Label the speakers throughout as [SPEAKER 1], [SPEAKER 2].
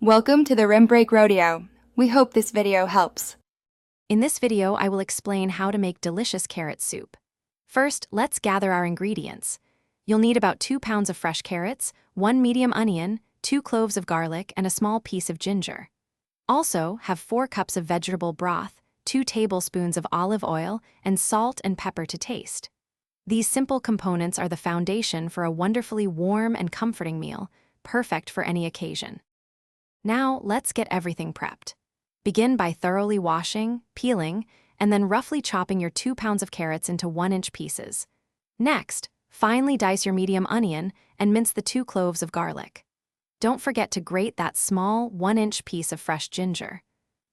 [SPEAKER 1] Welcome to the Rim Break Rodeo. We hope this video helps.
[SPEAKER 2] In this video, I will explain how to make delicious carrot soup. First, let's gather our ingredients. You'll need about 2 pounds of fresh carrots, 1 medium onion, 2 cloves of garlic, and a small piece of ginger. Also, have 4 cups of vegetable broth, 2 tablespoons of olive oil, and salt and pepper to taste. These simple components are the foundation for a wonderfully warm and comforting meal, perfect for any occasion. Now, let's get everything prepped. Begin by thoroughly washing, peeling, and then roughly chopping your 2 pounds of carrots into 1-inch pieces. Next, finely dice your medium onion and mince the 2 cloves of garlic. Don't forget to grate that small 1-inch piece of fresh ginger.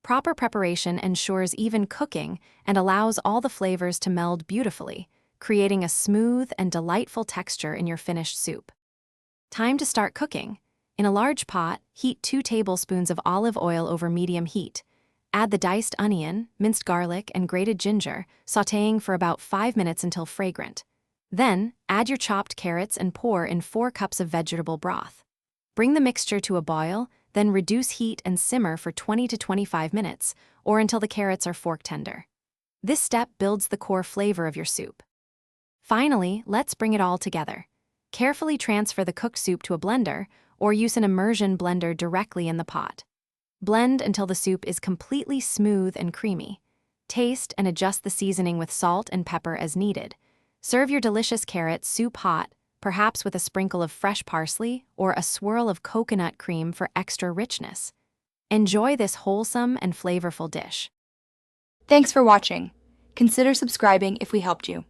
[SPEAKER 2] Proper preparation ensures even cooking and allows all the flavors to meld beautifully, creating a smooth and delightful texture in your finished soup. Time to start cooking. In a large pot, heat 2 tablespoons of olive oil over medium heat. Add the diced onion, minced garlic, and grated ginger, sautéing for about 5 minutes until fragrant. Then, add your chopped carrots and pour in 4 cups of vegetable broth. Bring the mixture to a boil, then reduce heat and simmer for 20 to 25 minutes, or until the carrots are fork tender. This step builds the core flavor of your soup. Finally, let's bring it all together. Carefully transfer the cooked soup to a blender, or use an immersion blender directly in the pot. Blend until the soup is completely smooth and creamy. Taste and adjust the seasoning with salt and pepper as needed. Serve your delicious carrot soup hot, perhaps with a sprinkle of fresh parsley or a swirl of coconut cream for extra richness. Enjoy this wholesome and flavorful dish.
[SPEAKER 1] Thanks for watching. Consider subscribing if we helped you.